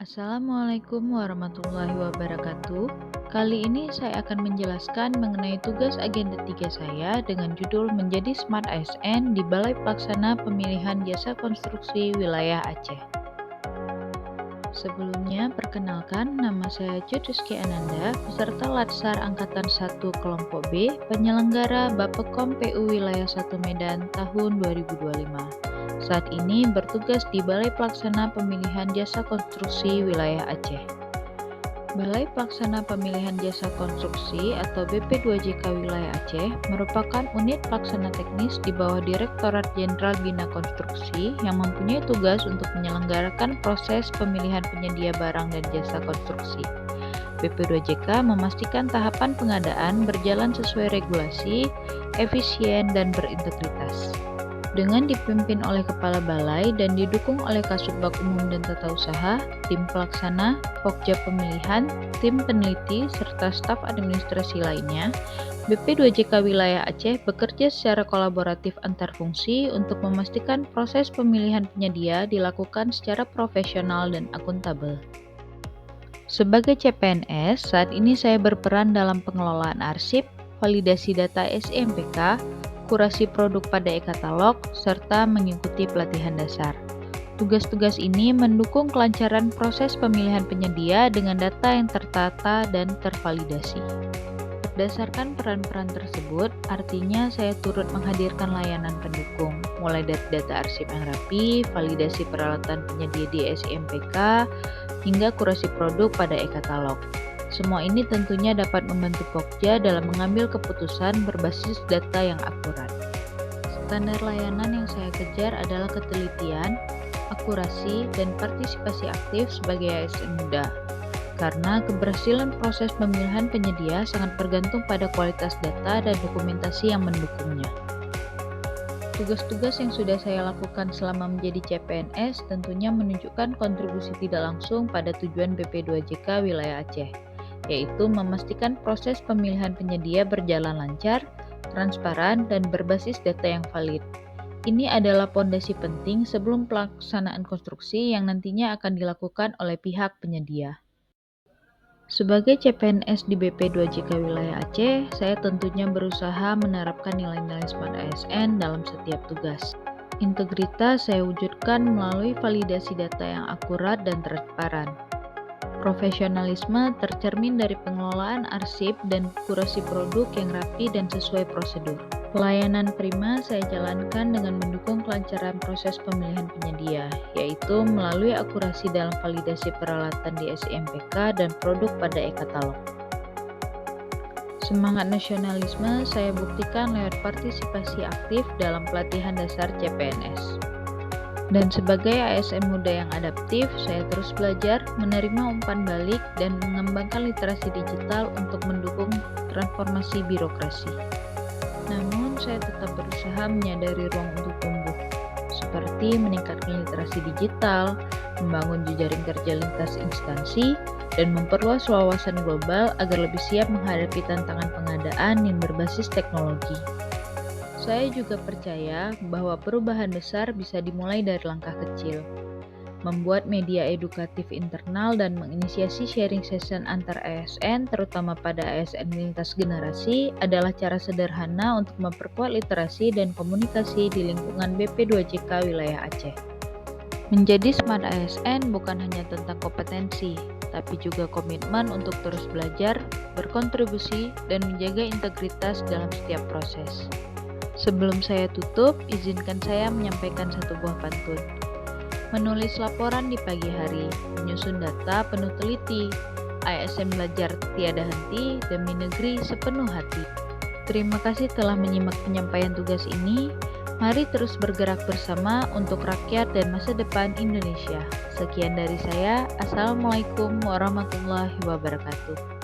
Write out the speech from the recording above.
Assalamualaikum warahmatullahi wabarakatuh. Kali ini saya akan menjelaskan mengenai tugas agenda 3 saya dengan judul Menjadi Smart ASN di Balai Pelaksana Pemilihan Jasa Konstruksi Wilayah Aceh. Sebelumnya, perkenalkan nama saya Cut Rizky Ananda, peserta Latsar Angkatan 1 Kelompok B, penyelenggara Bappekom PU Wilayah 1 Medan tahun 2025. Saat ini bertugas di Balai Pelaksana Pemilihan Jasa Konstruksi Wilayah Aceh. Balai Pelaksana Pemilihan Jasa Konstruksi atau BP2JK Wilayah Aceh merupakan unit pelaksana teknis di bawah Direktorat Jenderal Bina Konstruksi yang mempunyai tugas untuk menyelenggarakan proses pemilihan penyedia barang dan jasa konstruksi. BP2JK memastikan tahapan pengadaan berjalan sesuai regulasi, efisien, dan berintegritas. Dengan dipimpin oleh Kepala Balai dan didukung oleh Kasubag Umum dan Tata Usaha, tim pelaksana, Pokja Pemilihan, tim peneliti, serta staf administrasi lainnya, BP2JK Wilayah Aceh bekerja secara kolaboratif antar fungsi untuk memastikan proses pemilihan penyedia dilakukan secara profesional dan akuntabel. Sebagai CPNS, saat ini saya berperan dalam pengelolaan arsip, validasi data SIMPK, kurasi produk pada e-katalog, serta mengikuti pelatihan dasar. Tugas-tugas ini mendukung kelancaran proses pemilihan penyedia dengan data yang tertata dan tervalidasi. Berdasarkan peran-peran tersebut, artinya saya turut menghadirkan layanan pendukung, mulai dari data arsip yang rapi, validasi peralatan penyedia di SIMPK, hingga kurasi produk pada e-katalog. Semua ini tentunya dapat membantu Pokja dalam mengambil keputusan berbasis data yang akurat. Standar layanan yang saya kejar adalah ketelitian, akurasi, dan partisipasi aktif sebagai ASN muda. Karena keberhasilan proses pemilihan penyedia sangat bergantung pada kualitas data dan dokumentasi yang mendukungnya. Tugas-tugas yang sudah saya lakukan selama menjadi CPNS tentunya menunjukkan kontribusi tidak langsung pada tujuan BP2JK Wilayah Aceh, yaitu memastikan proses pemilihan penyedia berjalan lancar, transparan, dan berbasis data yang valid. Ini adalah pondasi penting sebelum pelaksanaan konstruksi yang nantinya akan dilakukan oleh pihak penyedia. Sebagai CPNS di BP2JK Wilayah Aceh, saya tentunya berusaha menerapkan nilai-nilai Smart ASN dalam setiap tugas. Integritas saya wujudkan melalui validasi data yang akurat dan transparan. Profesionalisme tercermin dari pengelolaan arsip dan kurasi produk yang rapi dan sesuai prosedur. Pelayanan prima saya jalankan dengan mendukung kelancaran proses pemilihan penyedia, yaitu melalui akurasi dalam validasi peralatan di SIMPK dan produk pada e-katalog. Semangat nasionalisme saya buktikan lewat partisipasi aktif dalam pelatihan dasar CPNS. Dan sebagai ASN muda yang adaptif, saya terus belajar, menerima umpan balik, dan mengembangkan literasi digital untuk mendukung transformasi birokrasi. Namun, saya tetap berusaha menyadari ruang untuk tumbuh, seperti meningkatkan literasi digital, membangun jejaring kerja lintas instansi, dan memperluas wawasan global agar lebih siap menghadapi tantangan pengadaan yang berbasis teknologi. Saya juga percaya bahwa perubahan besar bisa dimulai dari langkah kecil. Membuat media edukatif internal dan menginisiasi sharing session antar ASN, terutama pada ASN lintas generasi, adalah cara sederhana untuk memperkuat literasi dan komunikasi di lingkungan BP2JK Wilayah Aceh. Menjadi Smart ASN bukan hanya tentang kompetensi, tapi juga komitmen untuk terus belajar, berkontribusi, dan menjaga integritas dalam setiap proses. Sebelum saya tutup, izinkan saya menyampaikan satu buah pantun. Menulis laporan di pagi hari, menyusun data penuh teliti, ASN belajar tiada henti, demi negeri sepenuh hati. Terima kasih telah menyimak penyampaian tugas ini. Mari terus bergerak bersama untuk rakyat dan masa depan Indonesia. Sekian dari saya. Assalamualaikum warahmatullahi wabarakatuh.